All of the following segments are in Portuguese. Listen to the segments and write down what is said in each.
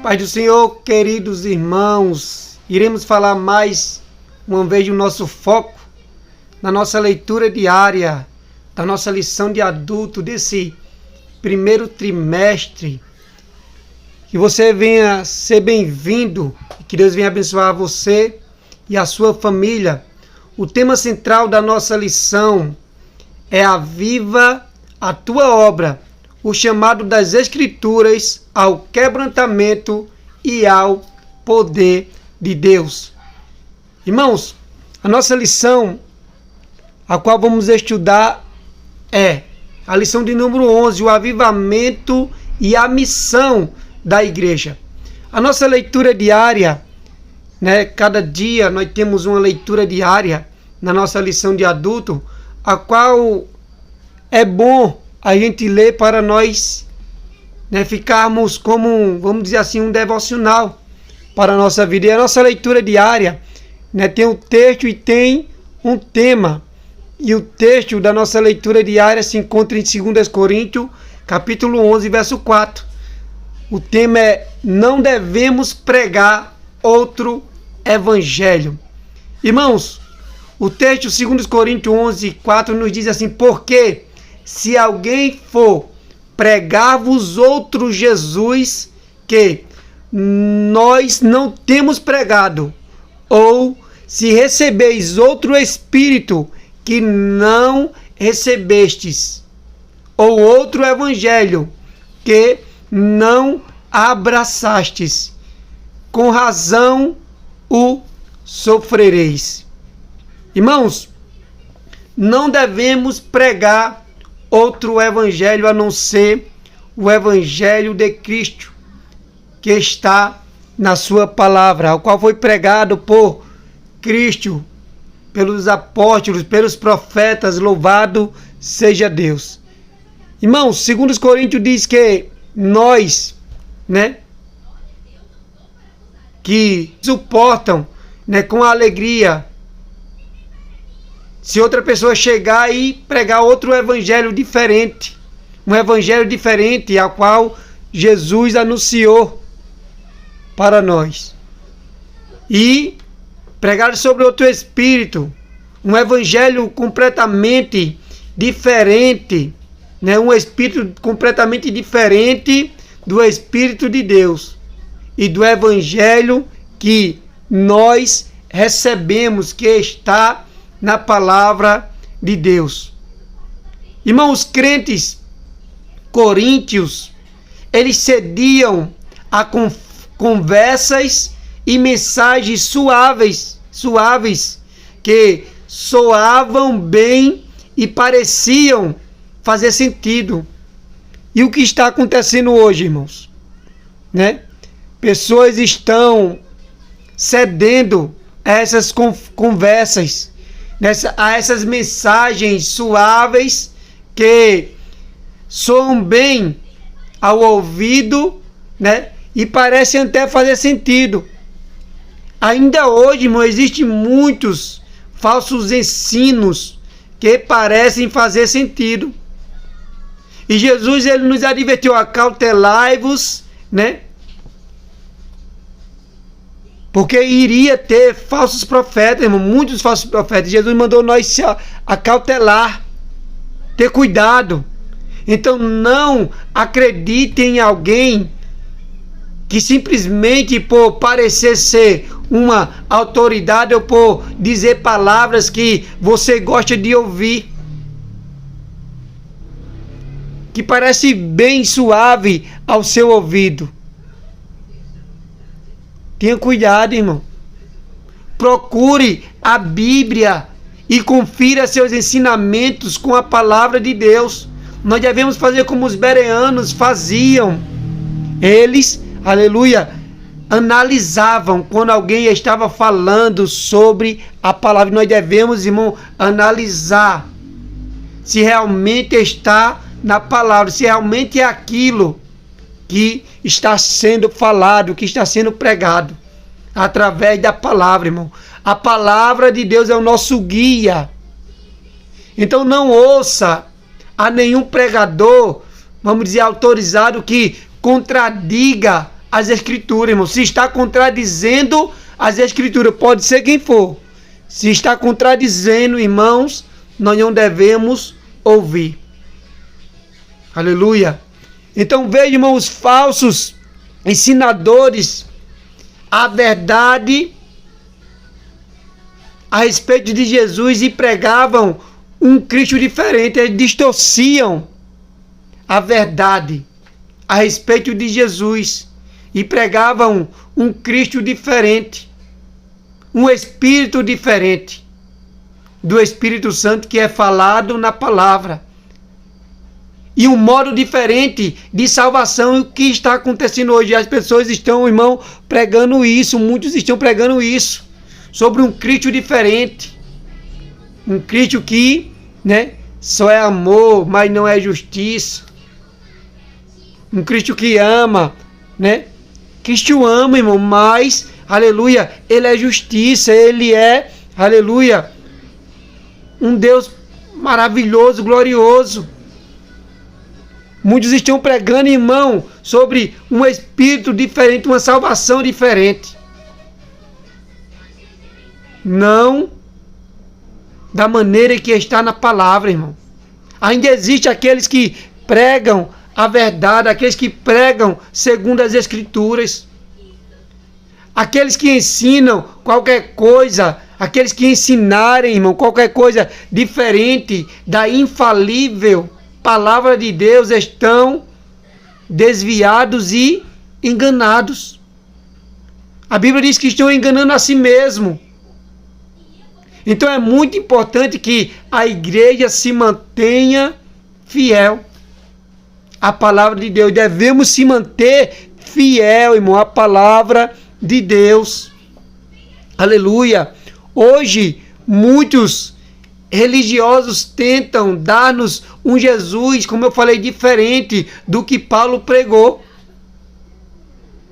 Pai do Senhor, queridos irmãos, iremos falar mais uma vez do nosso foco na nossa leitura diária, da nossa lição de adulto desse primeiro trimestre. Que você venha ser bem-vindo, que Deus venha abençoar você e a sua família. O tema central da nossa lição é Aviva a tua obra, o chamado das Escrituras ao quebrantamento e ao poder de Deus. Irmãos, a nossa lição, a qual vamos estudar, é a lição de número 11, o avivamento e a missão da igreja. A nossa leitura diária, cada dia nós temos uma leitura diária na nossa lição de adulto, a qual é bom a gente ler para nós ficarmos como, vamos dizer assim, um devocional para a nossa vida. E a nossa leitura diária tem um texto e tem um tema. E o texto da nossa leitura diária se encontra em 2 Coríntios, capítulo 11, verso 4. O tema é: não devemos pregar outro evangelho. Irmãos, o texto 2 Coríntios 11, 4 nos diz assim: porque se alguém for pregar-vos outro Jesus que nós não temos pregado, ou se recebeis outro Espírito que não recebestes, ou outro evangelho que não abraçastes, com razão o sofrereis. Irmãos, não devemos pregar outro evangelho a não ser o evangelho de Cristo, que está na sua palavra, o qual foi pregado por Cristo, pelos apóstolos, pelos profetas. Louvado seja Deus. Irmãos, 2 Coríntios diz que nós, que suportam, com alegria, se outra pessoa chegar e pregar outro evangelho diferente, um evangelho diferente ao qual Jesus anunciou para nós, e pregar sobre outro Espírito, um evangelho completamente diferente, um Espírito completamente diferente do Espírito de Deus e do evangelho que nós recebemos, que está na palavra de Deus. Irmãos, os crentes coríntios, eles cediam a conversas e mensagens suaves, que soavam bem e pareciam fazer sentido. E o que está acontecendo hoje, irmãos? Pessoas estão cedendo a essas conversas, a essas mensagens suaves que soam bem ao ouvido, e parecem até fazer sentido. Ainda hoje, irmão, existem muitos falsos ensinos que parecem fazer sentido. E Jesus, ele nos advertiu: acautelai-vos, porque iria ter falsos profetas, irmão, muitos falsos profetas. Jesus mandou nós se acautelar, ter cuidado. Então não acredite em alguém que simplesmente por parecer ser uma autoridade ou por dizer palavras que você gosta de ouvir, que parece bem suave ao seu ouvido. Tenha cuidado, irmão. Procure a Bíblia e confira seus ensinamentos com a palavra de Deus. Nós devemos fazer como os bereanos faziam. Eles, aleluia, analisavam quando alguém estava falando sobre a palavra. Nós devemos, irmão, analisar se realmente está na palavra, se realmente é aquilo que está sendo falado, que está sendo pregado através da palavra, irmão. A palavra de Deus é o nosso guia. Então não ouça a nenhum pregador, vamos dizer, autorizado, que contradiga as Escrituras, irmão. Se está contradizendo as Escrituras, pode ser quem for. Se está contradizendo, irmãos, nós não devemos ouvir. Aleluia. Então veja, irmão, os falsos ensinadores, a verdade a respeito de Jesus e pregavam um Cristo diferente. Eles distorciam a verdade a respeito de Jesus e pregavam um Cristo diferente, um Espírito diferente do Espírito Santo que é falado na palavra, e um modo diferente de salvação que está acontecendo hoje. As pessoas estão, irmão, pregando isso, muitos estão pregando isso, sobre um Cristo diferente, um Cristo que, só é amor, mas não é justiça, um Cristo que ama, Cristo ama, irmão, mas, aleluia, ele é justiça, ele é, aleluia, um Deus maravilhoso, glorioso. Muitos estão pregando, irmão, sobre um espírito diferente, uma salvação diferente. Não da maneira que está na palavra, irmão. Ainda existe aqueles que pregam a verdade, aqueles que pregam segundo as Escrituras. Aqueles que ensinam qualquer coisa, aqueles que ensinarem, irmão, qualquer coisa diferente da infalível palavra de Deus, estão desviados e enganados. A Bíblia diz que estão enganando a si mesmo. Então é muito importante que a igreja se mantenha fiel à palavra de Deus. Devemos se manter fiel, irmão, à palavra de Deus. Aleluia. Hoje, muitos religiosos tentam dar-nos um Jesus, como eu falei, diferente do que Paulo pregou,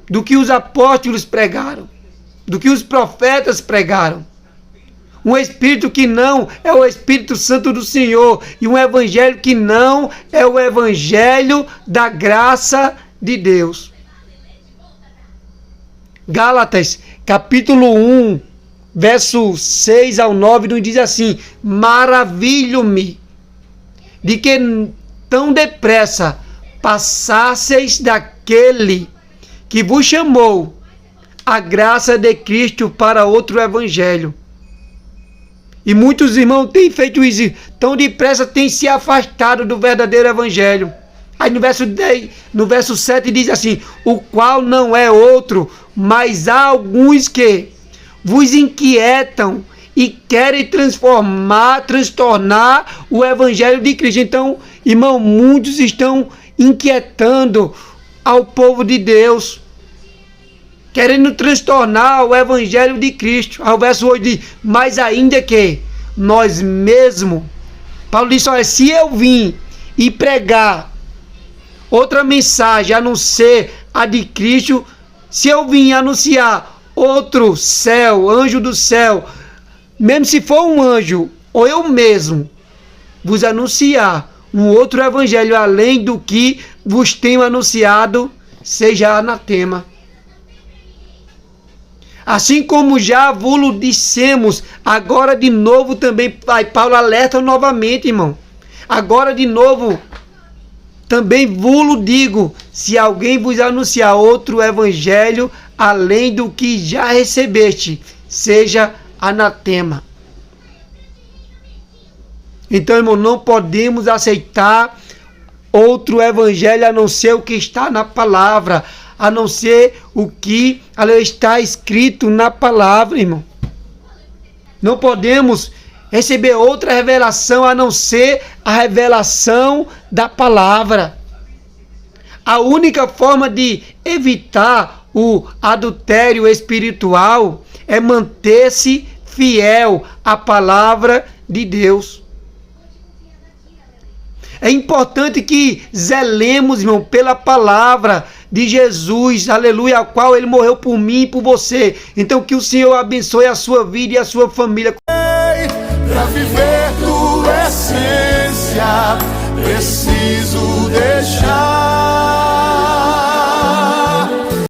do que os apóstolos pregaram, do que os profetas pregaram. Um Espírito que não é o Espírito Santo do Senhor, e um Evangelho que não é o Evangelho da graça de Deus. Gálatas, capítulo 1, verso 6 ao 9, nos diz assim: maravilho-me de que tão depressa passasseis daquele que vos chamou a graça de Cristo para outro evangelho. E muitos irmãos têm feito isso, tão depressa têm se afastado do verdadeiro evangelho. Aí no verso 7 diz assim: o qual não é outro, mas há alguns que vos inquietam e querem transtornar o evangelho de Cristo. Então, irmão, muitos estão inquietando ao povo de Deus, querendo transtornar o evangelho de Cristo. Ao verso 8 diz: mas ainda que nós mesmos, Paulo diz: olha, se eu vim e pregar outra mensagem a não ser a de Cristo, se eu vim anunciar outro céu, anjo do céu, mesmo se for um anjo, ou eu mesmo vos anunciar um outro evangelho além do que vos tenho anunciado, seja anatema. Assim como já vos dissemos, agora de novo também, Paulo alerta novamente, irmão. Agora de novo, também vos digo, se alguém vos anunciar outro evangelho além do que já recebeste, seja anatema. Então, irmão, não podemos aceitar outro evangelho a não ser o que está na palavra, a não ser o que está escrito na palavra, irmão. Não podemos receber outra revelação a não ser a revelação da palavra. A única forma de evitar o adultério espiritual é manter-se fiel à palavra de Deus. É importante que zelemos, irmão, pela palavra de Jesus, aleluia, a qual ele morreu por mim e por você. Então que o Senhor abençoe a sua vida e a sua família. Para viver tua essência, preciso deixar